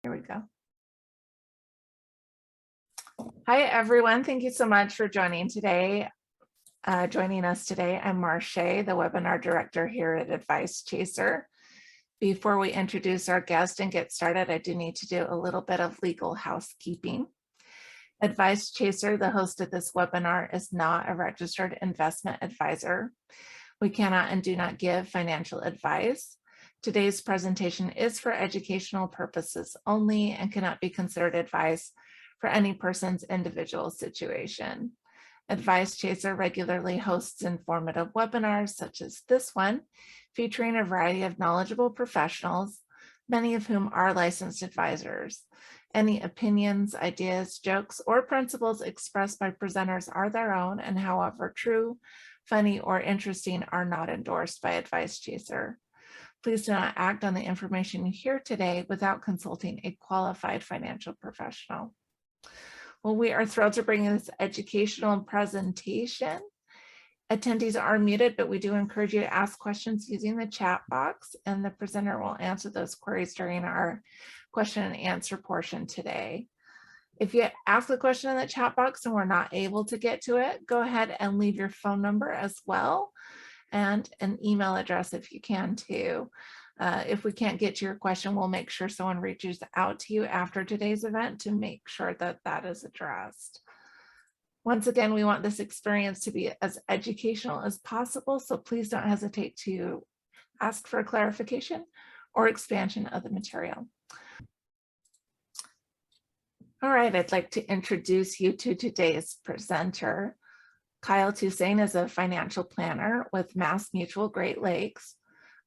Here we go. Hi, everyone. Thank you so much for joining us today. I'm Marche, the webinar director here at Advice Chaser. Before we introduce our guest and get started, I do need to do a little bit of legal housekeeping. Advice Chaser, the host of this webinar, is not a registered investment advisor. We cannot and do not give financial advice. Today's presentation is for educational purposes only and cannot be considered advice for any person's individual situation. Advice Chaser regularly hosts informative webinars such as this one, featuring a variety of knowledgeable professionals, many of whom are licensed advisors. Any opinions, ideas, jokes, or principles expressed by presenters are their own and, however true, funny, or interesting, are not endorsed by Advice Chaser. Please do not act on the information you hear today without consulting a qualified financial professional. Well, we are thrilled to bring you this educational presentation. Attendees are muted, but we do encourage you to ask questions using the chat box, and the presenter will answer those queries during our question and answer portion today. If you ask the question in the chat box and we're not able to get to it, go ahead and leave your phone number as well and an email address if you can too. If we can't get to your question, we'll make sure someone reaches out to you after today's event to make sure that that is addressed. Once again, we want this experience to be as educational as possible, so please don't hesitate to ask for clarification or expansion of the material. All right, I'd like to introduce you to today's presenter. Kyle Toussaint is a financial planner with Mass Mutual Great Lakes.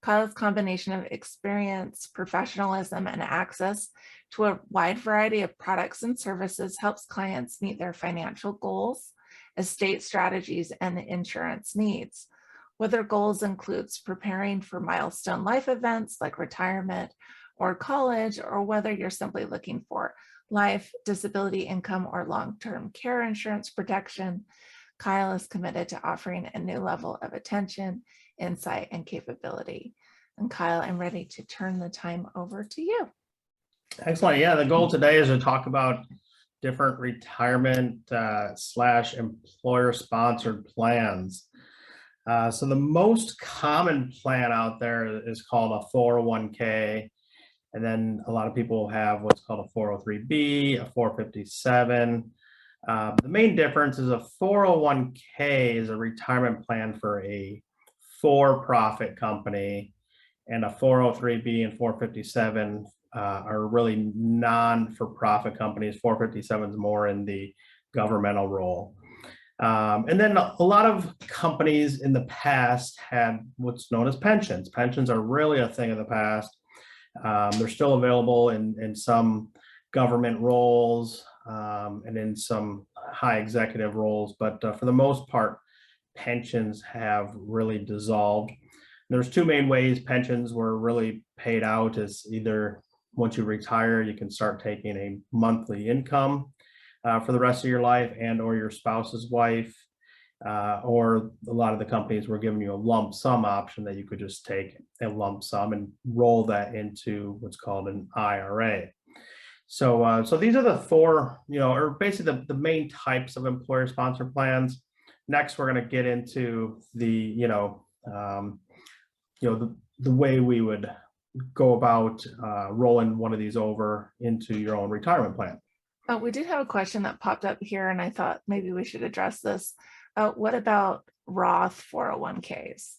Kyle's combination of experience, professionalism, and access to a wide variety of products and services helps clients meet their financial goals, estate strategies, and insurance needs. Whether goals includes preparing for milestone life events like retirement or college, or whether you're simply looking for life, disability income, or long-term care insurance protection, Kyle is committed to offering a new level of attention, insight, and capability. And Kyle, I'm ready to turn the time over to you. Excellent. Yeah, the goal today is to talk about different retirement slash employer sponsored plans. So the most common plan out there is called a 401k. And then a lot of people have what's called a 403b, a 457. The main difference is a 401k is a retirement plan for a for-profit company, and a 403b and 457 are really non-for-profit companies. 457 is more in the governmental role. And then a lot of companies in the past had what's known as pensions. Pensions are really a thing of the past. They're still available in some government roles and in some high executive roles, but for the most part, pensions have really dissolved. There's two main ways pensions were really paid out: is either once you retire, you can start taking a monthly income for the rest of your life, and or your spouse's wife, or a lot of the companies were giving you a lump sum option that you could just take a lump sum and roll that into what's called an IRA. So these are the four, or basically the main types of employer sponsored plans. Next, we're going to get into the, the way we would go about rolling one of these over into your own retirement plan. We did have a question that popped up here, and I thought maybe we should address this. What about Roth 401ks?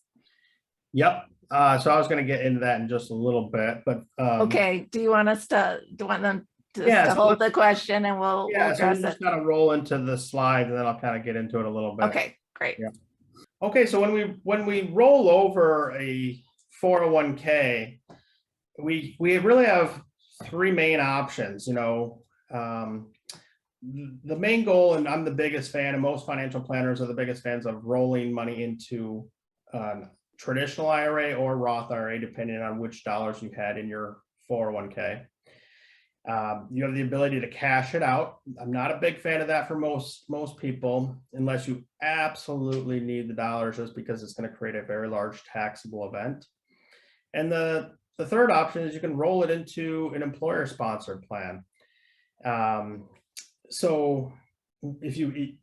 Yep. So I was going to get into that in just a little bit, but okay. Do you want them to hold the question, and we'll address so just kind of roll into the slides, and then I'll kind of get into it a little bit. Okay, great. Yeah. Okay, so when we roll over a 401k, we really have three main options. The main goal, and I'm the biggest fan, and most financial planners are the biggest fans of rolling money into traditional IRA or Roth IRA, depending on which dollars you had in your 401k. You have the ability to cash it out. I'm not a big fan of that for most people, unless you absolutely need the dollars, just because it's going to create a very large taxable event. And the the third option is you can roll it into an employer sponsored plan. So if you,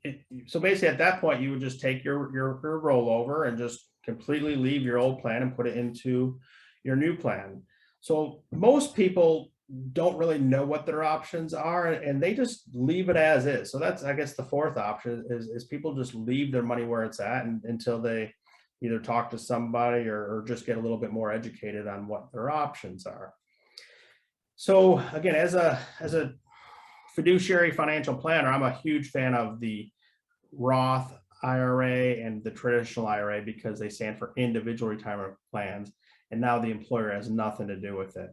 so basically at that point, you would just take your rollover and just completely leave your old plan and put it into your new plan. So most people don't really know what their options are, and they just leave it as is. So that's, I guess, the fourth option is people just leave their money where it's at until they either talk to somebody or just get a little bit more educated on what their options are. So again, as a fiduciary financial planner, I'm a huge fan of the Roth IRA and the traditional IRA because they stand for individual retirement plans. And now the employer has nothing to do with it.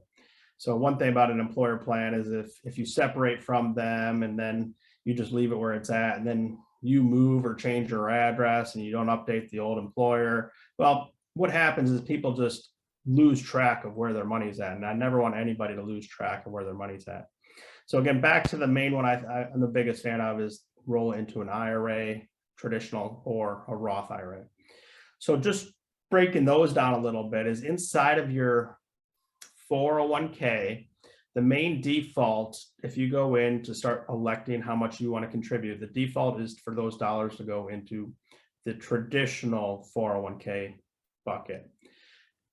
So one thing about an employer plan is if you separate from them and then you just leave it where it's at, and then you move or change your address and you don't update the old employer, well, what happens is people just lose track of where their money's at. And I never want anybody to lose track of where their money's at. So again, back to the main one I'm the biggest fan of is roll into an IRA, traditional, or a Roth IRA. So just breaking those down a little bit is inside of your 401k, the main default, if you go in to start electing how much you want to contribute, the default is for those dollars to go into the traditional 401k bucket.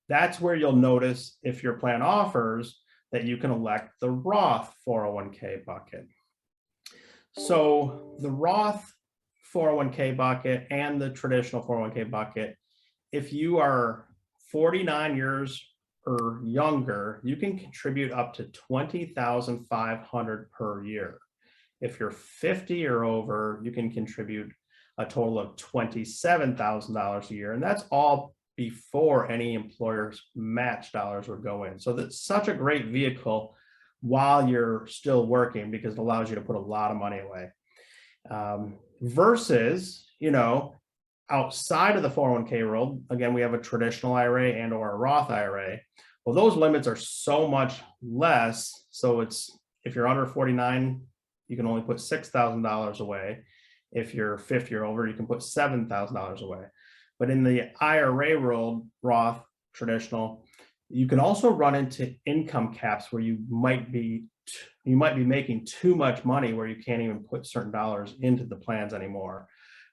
That's where you'll notice if your plan offers that you can elect the Roth 401k bucket. So the Roth 401k bucket and the traditional 401k bucket, if you are 49 years or younger, you can contribute up to $20,500 per year. If you're 50 or over, you can contribute a total of $27,000 a year. And that's all before any employer's match dollars would go in. So that's such a great vehicle while you're still working because it allows you to put a lot of money away. Versus, outside of the 401k world, again, we have a traditional IRA and or a Roth IRA. Well, those limits are so much less. So if you're under 49, you can only put $6,000 away. If you're 50 or over, you can put $7,000 away. But in the IRA world, Roth, traditional, you can also run into income caps where you might be making too much money where you can't even put certain dollars into the plans anymore.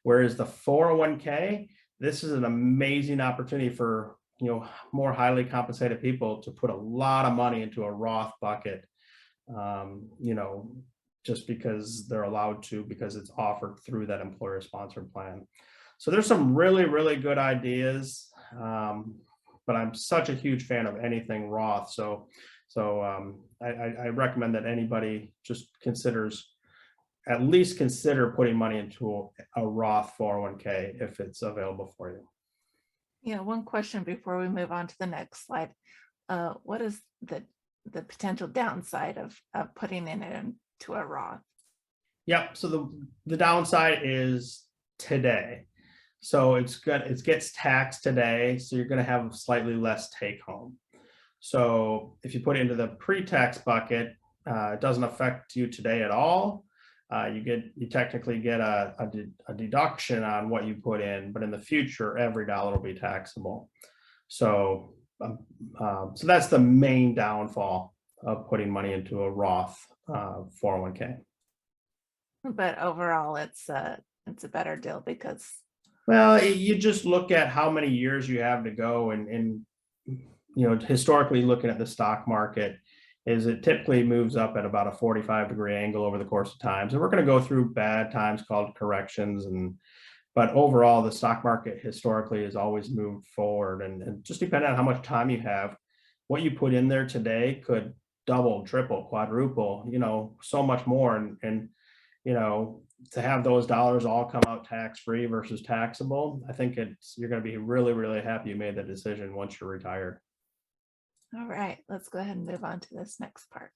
Whereas the 401k, this is an amazing opportunity for more highly compensated people to put a lot of money into a Roth bucket, just because they're allowed to, because it's offered through that employer sponsored plan. So there's some really, really good ideas, but I'm such a huge fan of anything Roth. So I recommend that anybody just at least consider putting money into a Roth 401k if it's available for you. Yeah, one question before we move on to the next slide. What is the potential downside of putting it into a Roth? Yep. So the downside is today. So it gets taxed today. So you're going to have slightly less take home. So if you put it into the pre-tax bucket, it doesn't affect you today at all. You technically get a deduction on what you put in, but in the future, every dollar will be taxable. So that's the main downfall of putting money into a Roth 401k. But overall, it's a better deal because. Well, you just look at how many years you have to go, and historically looking at the stock market, is it typically moves up at about a 45-degree angle over the course of times. And we're going to go through bad times called corrections. But overall, the stock market historically has always moved forward. And just depending on how much time you have, what you put in there today could double, triple, quadruple, so much more. And to have those dollars all come out tax-free versus taxable, I think you're going to be really, really happy you made the decision once you're retired. All right, let's go ahead and move on to this next part.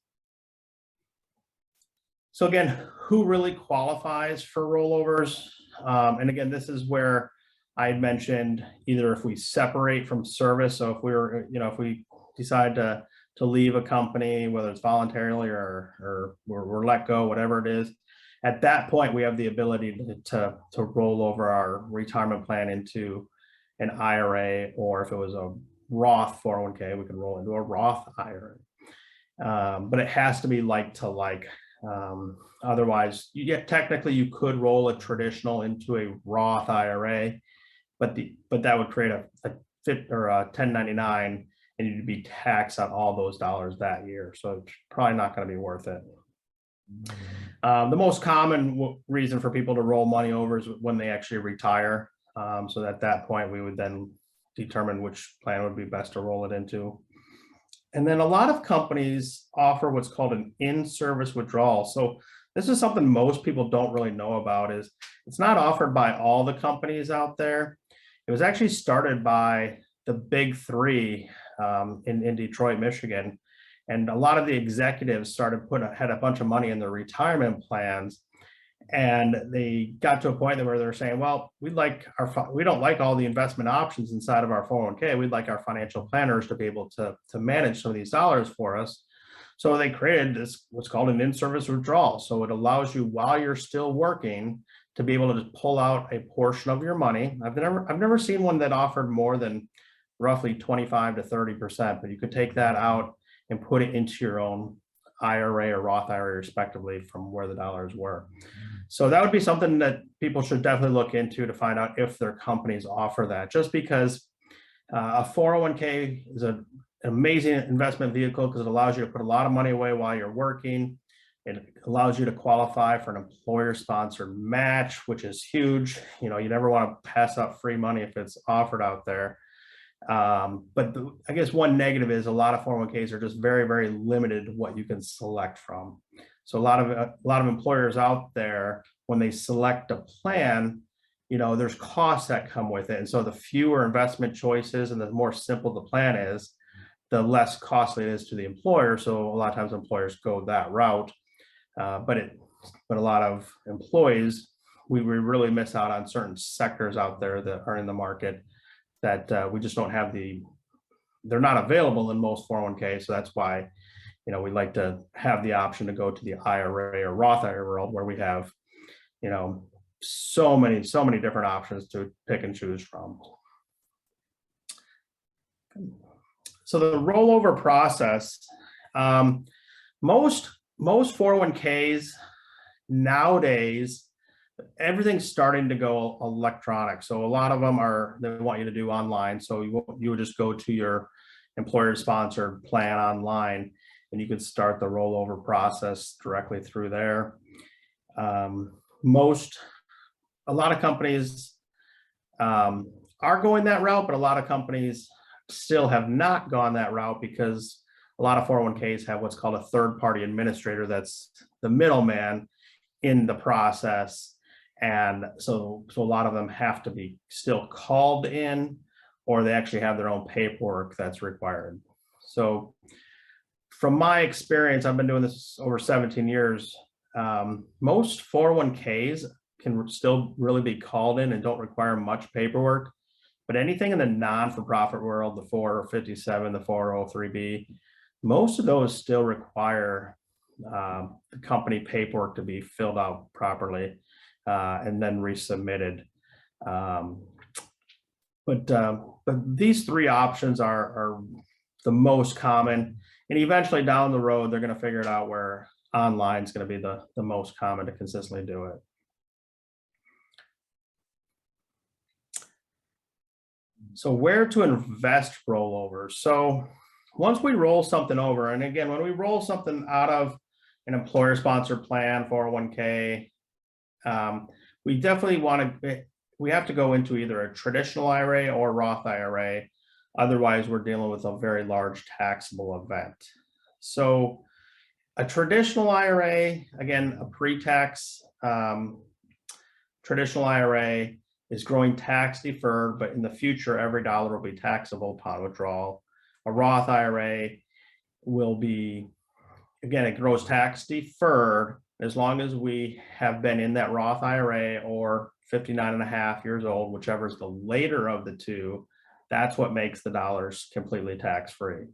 So again, who really qualifies for rollovers? And again, this is where I had mentioned either if we separate from service. So if we decide to leave a company, whether it's voluntarily or we're let go, whatever it is, at that point, we have the ability to roll over our retirement plan into an IRA, or if it was a Roth 401k, we can roll into a Roth IRA. But it has to be like to like. Otherwise, technically you could roll a traditional into a Roth IRA, but that would create a 1099, and you'd be taxed on all those dollars that year. So it's probably not going to be worth it. The most common reason for people to roll money over is when they actually retire. So at that point, we would then determine which plan would be best to roll it into. And then a lot of companies offer what's called an in-service withdrawal. So this is something most people don't really know about. Is it's not offered by all the companies out there. It was actually started by the big three in Detroit, Michigan. And a lot of the executives had a bunch of money in their retirement plans. And they got to a point where they're saying, well, we don't like all the investment options inside of our 401k. We'd like our financial planners to be able to manage some of these dollars for us. So they created this, what's called an in-service withdrawal. So it allows you, while you're still working, to be able to just pull out a portion of your money. I've never seen one that offered more than roughly 25 to 30%, but you could take that out and put it into your own IRA or Roth IRA respectively from where the dollars were. So that would be something that people should definitely look into to find out if their companies offer that. Just because a 401k is an amazing investment vehicle because it allows you to put a lot of money away while you're working. It allows you to qualify for an employer-sponsored match, which is huge. You never want to pass up free money if it's offered out there. But I guess one negative is a lot of 401ks are just very, very limited what you can select from. So a lot of employers out there, when they select a plan, there's costs that come with it. And so the fewer investment choices and the more simple the plan is, the less costly it is to the employer. So a lot of times employers go that route. But a lot of employees, we really miss out on certain sectors out there that are in the market that we just don't have they're not available in most 401k. So that's why, we like to have the option to go to the IRA or Roth IRA world where we have, so many different options to pick and choose from. So the rollover process, most 401ks nowadays, everything's starting to go electronic. So a lot of them they want you to do online. So you would just go to your employer-sponsored plan online, and you could start the rollover process directly through there. A lot of companies are going that route, but a lot of companies still have not gone that route because a lot of 401ks have what's called a third-party administrator that's the middleman in the process. And so a lot of them have to be still called in, or they actually have their own paperwork that's required. So from my experience, I've been doing this over 17 years. Most 401ks can still really be called in and don't require much paperwork. But anything in the non-for-profit world, the 457, the 403B, most of those still require the company paperwork to be filled out properly and then resubmitted. But these three options are the most common. And eventually down the road, they're going to figure it out where online is going to be the most common to consistently do it. So where to invest rollovers? So once we roll something over, and again, when we roll something out of an employer-sponsored plan, 401k, we definitely we have to go into either a traditional IRA or Roth IRA. Otherwise, we're dealing with a very large taxable event. So a traditional IRA, again, a pre-tax traditional IRA is growing tax deferred, but in the future, every dollar will be taxable upon withdrawal. A Roth IRA will be, again, it grows tax deferred as long as we have been in that Roth IRA or 59 and a half years old, whichever is the later of the two. That's what makes the dollars completely tax-free.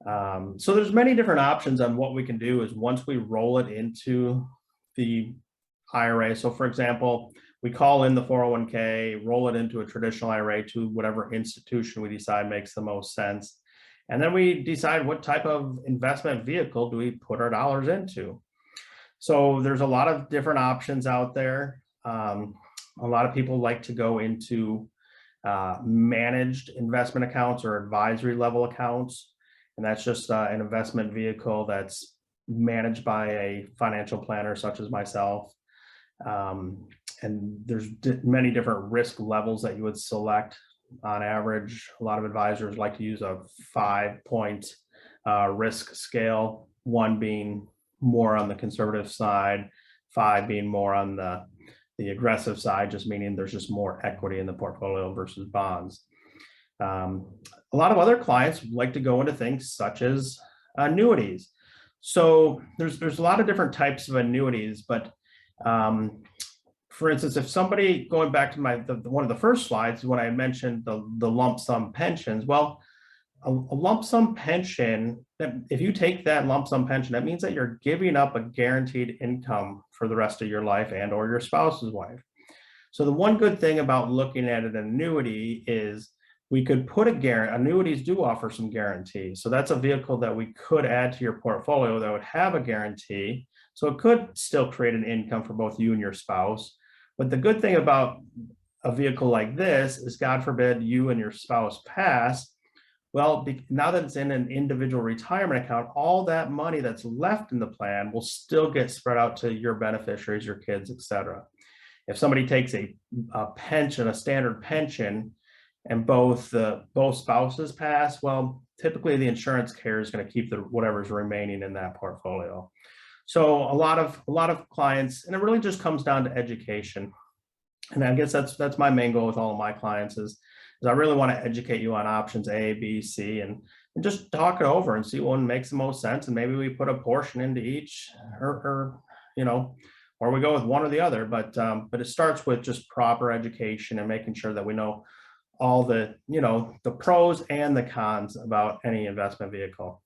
So there's many different options on what we can do is once we roll it into the IRA. So for example, we call in the 401k, roll it into a traditional IRA to whatever institution we decide makes the most sense. And then we decide what type of investment vehicle do we put our dollars into. So there's a lot of different options out there. A lot of people like to go into managed investment accounts or advisory level accounts. And that's just an investment vehicle that's managed by a financial planner such as myself. And there's many different risk levels that you would select. On average, a lot of advisors like to use a 5-point risk scale, 1 being more on the conservative side, 5 being more on the aggressive side, just meaning there's just more equity in the portfolio versus bonds. A lot of other clients like to go into things such as annuities. So there's a lot of different types of annuities, but for instance, if somebody, going back to one of the first slides when I mentioned the lump sum pensions, well, a lump sum pension, if you take that lump sum pension, that means that you're giving up a guaranteed income for the rest of your life and or your spouse's life. So the one good thing about looking at an annuity is we could put annuities do offer some guarantees. So that's a vehicle that we could add to your portfolio that would have a guarantee. So it could still create an income for both you and your spouse. But the good thing about a vehicle like this is, God forbid, you and your spouse pass. Well, now that it's in an individual retirement account, all that money that's left in the plan will still get spread out to your beneficiaries, your kids, et cetera. If somebody takes a pension, a standard pension, and both spouses pass, well, typically the insurance carrier is going to keep whatever's remaining in that portfolio. So a lot of clients, and it really just comes down to education. And I guess that's my main goal with all of my clients is I really want to educate you on options A, B, C, and just talk it over and see what makes the most sense. And maybe we put a portion into each, or we go with one or the other. But it starts with just proper education and making sure that we know all the pros and the cons about any investment vehicle.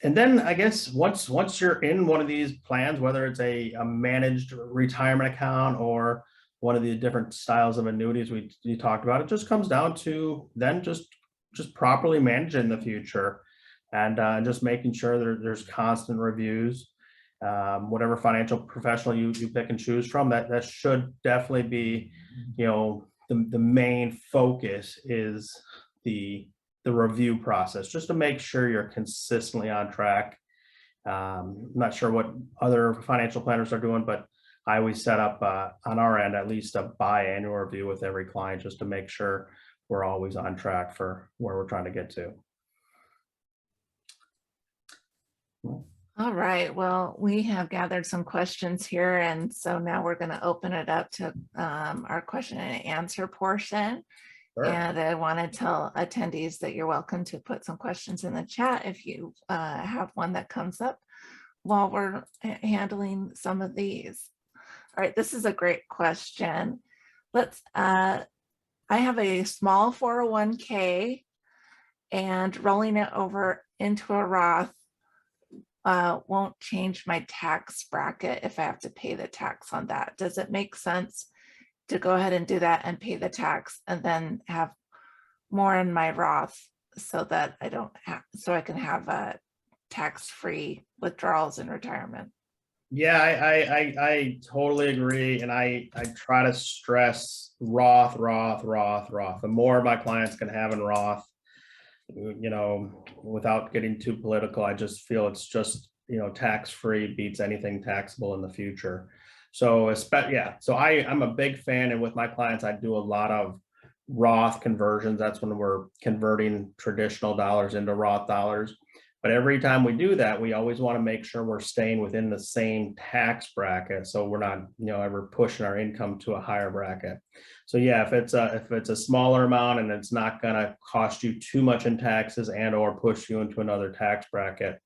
And then I guess once you're in one of these plans, whether it's a managed retirement account or one of the different styles of annuities we talked about, it just comes down to then just properly managing the future and just making sure there's constant reviews. Whatever financial professional you pick and choose from, that should definitely be, the main focus is the review process, just to make sure you're consistently on track. I'm not sure what other financial planners are doing, but I always set up on our end at least a biannual review with every client just to make sure we're always on track for where we're trying to get to. All right, well, we have gathered some questions here, and so now we're going to open it up to our question and answer portion. Sure. And I want to tell attendees that you're welcome to put some questions in the chat if you have one that comes up while we're handling some of these. All right, this is a great question. I have a small 401k, and rolling it over into a Roth won't change my tax bracket if I have to pay the tax on that. Does it make sense to go ahead and do that and pay the tax and then have more in my Roth so that I can have tax-free withdrawals in retirement? Yeah, I totally agree. And I try to stress Roth. The more my clients can have in Roth, without getting too political, I just feel it's just, tax-free beats anything taxable in the future. So I'm a big fan, and with my clients, I do a lot of Roth conversions. That's when we're converting traditional dollars into Roth dollars. But every time we do that, we always want to make sure we're staying within the same tax bracket, so we're not, ever pushing our income to a higher bracket. So yeah, if it's a smaller amount and it's not going to cost you too much in taxes and or push you into another tax bracket,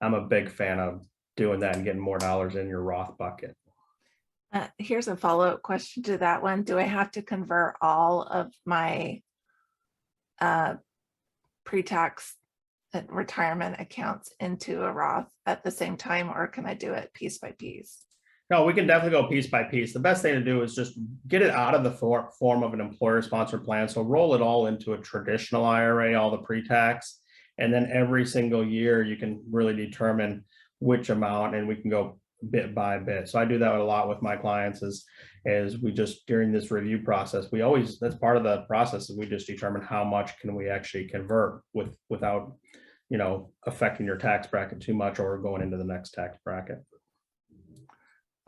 I'm a big fan of doing that and getting more dollars in your Roth bucket. Here's a follow-up question to that one. Do I have to convert all of my pre-tax retirement accounts into a Roth at the same time, or can I do it piece by piece? No, we can definitely go piece by piece. The best thing to do is just get it out of the form of an employer-sponsored plan. So roll it all into a traditional IRA, all the pre-tax, and then every single year you can really determine which amount, and we can go bit by bit. So I do that a lot with my clients is we just, during this review process, we always, that's part of the process, is we just determine how much can we actually convert without, you know, affecting your tax bracket too much or going into the next tax bracket.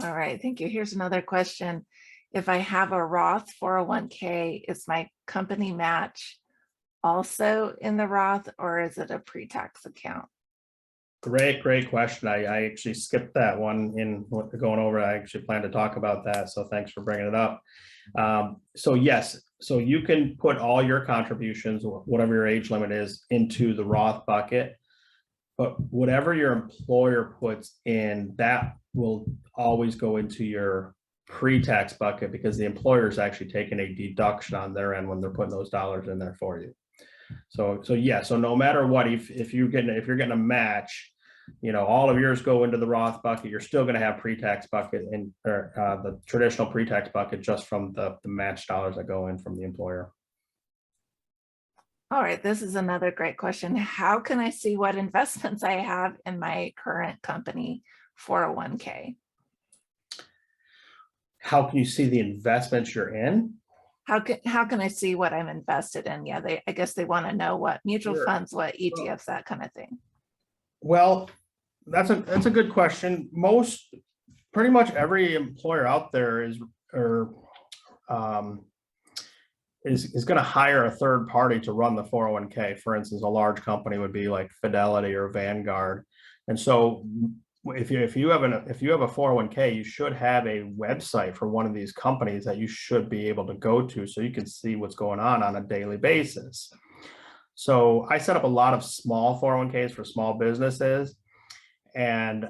All right, thank you. Here's another question. If I have a Roth 401k, is my company match also in the Roth, or is it a pre-tax account? Great question. I actually skipped that one in what we're going over. I actually plan to talk about that. So thanks for bringing it up. So yes, so you can put all your contributions, whatever your age limit is, into the Roth bucket. But whatever your employer puts in, that will always go into your pre-tax bucket, because the employer is actually taking a deduction on their end when they're putting those dollars in there for you. So yeah, so no matter what, if you're getting a match, you know, all of yours go into the Roth bucket, you're still going to have pre-tax bucket and the traditional pre-tax bucket just from the match dollars that go in from the employer. All right, this is another great question. How can I see what investments I have in my current company 401k? How can you see the investments you're in? How can I see what I'm invested in? Yeah, I guess they want to know what mutual Sure. funds, what ETFs, that kind of thing. Well, that's a good question. Pretty much every employer out there is going to hire a third party to run the 401k. For instance, a large company would be like Fidelity or Vanguard. And so if you have a 401k, you should have a website for one of these companies that you should be able to go to, so you can see what's going on a daily basis. So I set up a lot of small 401ks for small businesses. And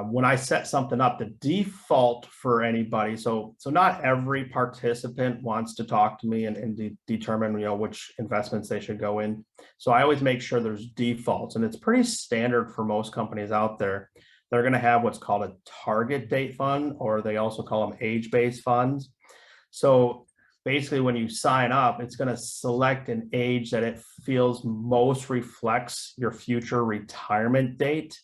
when I set something up, the default for anybody, so not every participant wants to talk to me and determine, you know, which investments they should go in. So I always make sure there's defaults, and it's pretty standard for most companies out there. They're going to have what's called a target date fund, or they also call them age-based funds. So basically, when you sign up, it's going to select an age that it feels most reflects your future retirement date.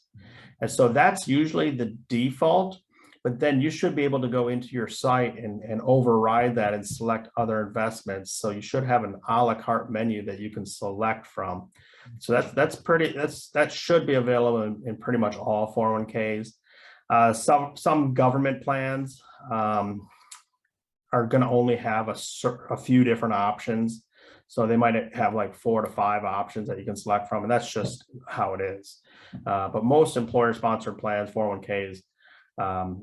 And so that's usually the default, but then you should be able to go into your site and override that and select other investments. So you should have an a la carte menu that you can select from. So that should be available in pretty much all 401ks. Some government plans are going to only have a few different options. So they might have like 4 to 5 options that you can select from, and that's just how it is. But most employer-sponsored plans, 401ks,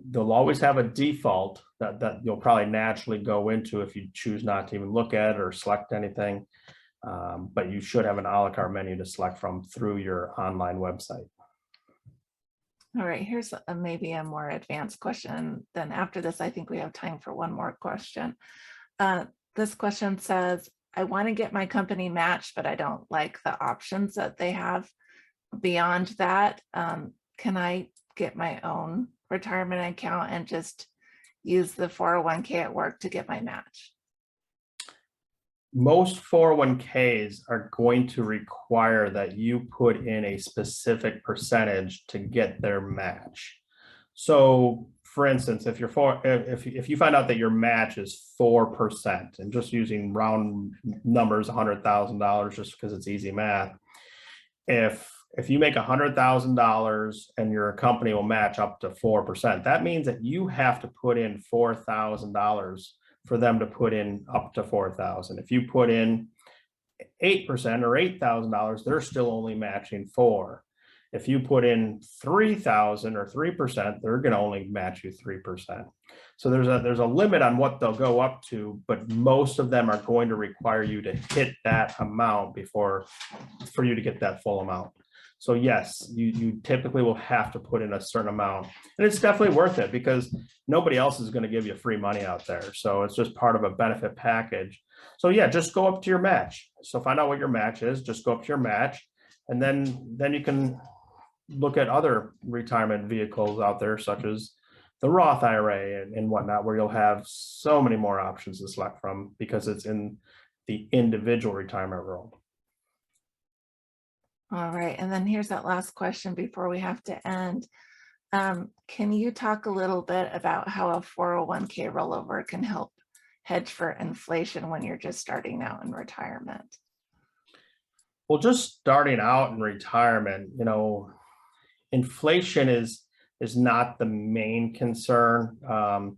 they'll always have a default that you'll probably naturally go into if you choose not to even look at or select anything. But you should have an a la carte menu to select from through your online website. All right, here's maybe a more advanced question. Then after this, I think we have time for one more question. This question says, I want to get my company matched, but I don't like the options that they have beyond that. Can I get my own retirement account and just use the 401k at work to get my match? Most 401ks are going to require that you put in a specific percentage to get their match. So for instance, if you find out that your match is 4%, and just using round numbers, $100,000, just because it's easy math, if you make $100,000 and your company will match up to 4%, that means that you have to put in $4,000 for them to put in up to $4,000. If you put in 8% or $8,000, they're still only matching 4%. If you put in 3,000 or 3%, they're going to only match you 3%. So there's a limit on what they'll go up to, but most of them are going to require you to hit that amount for you to get that full amount. So yes, you typically will have to put in a certain amount, and it's definitely worth it because nobody else is going to give you free money out there. So it's just part of a benefit package. So yeah, just go up to your match. So find out what your match is, just go up to your match. And then you can look at other retirement vehicles out there, such as the Roth IRA and whatnot, where you'll have so many more options to select from because it's in the individual retirement world. All right, and then here's that last question before we have to end. Can you talk a little bit about how a 401k rollover can help hedge for inflation when you're just starting out in retirement? Well, just starting out in retirement, inflation is not the main concern. When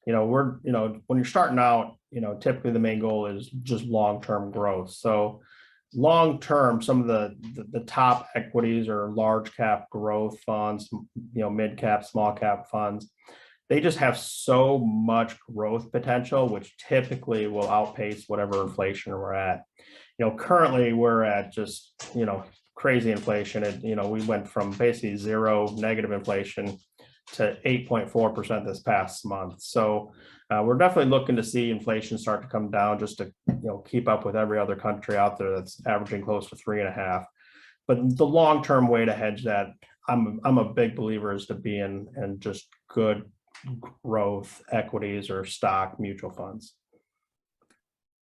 you're starting out, typically the main goal is just long-term growth. So long-term, some of the top equities or large cap growth funds, mid cap, small cap funds, they just have so much growth potential, which typically will outpace whatever inflation we're at. Currently we're at just, crazy inflation. We went from basically zero negative inflation to 8.4% this past month. So we're definitely looking to see inflation start to come down just to keep up with every other country out there that's averaging close to 3.5. But the long-term way to hedge that, I'm a big believer, is to be in just good growth equities or stock mutual funds.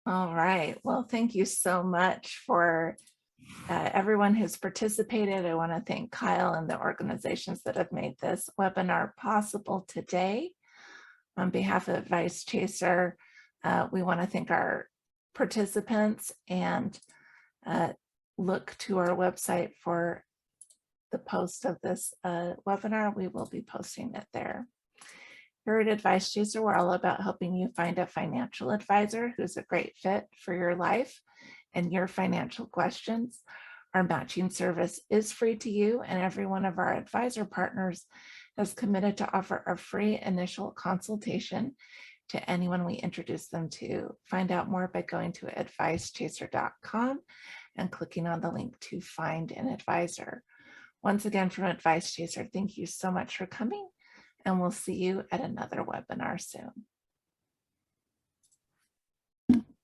All right. Well, thank you so much for everyone who's participated. I want to thank Kyle and the organizations that have made this webinar possible today. On behalf of Advice Chaser, we want to thank our participants and look to our website for the post of this webinar. We will be posting it there. Here at Advice Chaser, we're all about helping you find a financial advisor who's a great fit for your life and your financial questions. Our matching service is free to you, and every one of our advisor partners has committed to offer a free initial consultation to anyone we introduce them to. Find out more by going to advicechaser.com and clicking on the link to find an advisor. Once again, from Advice Chaser, thank you so much for coming, and we'll see you at another webinar soon.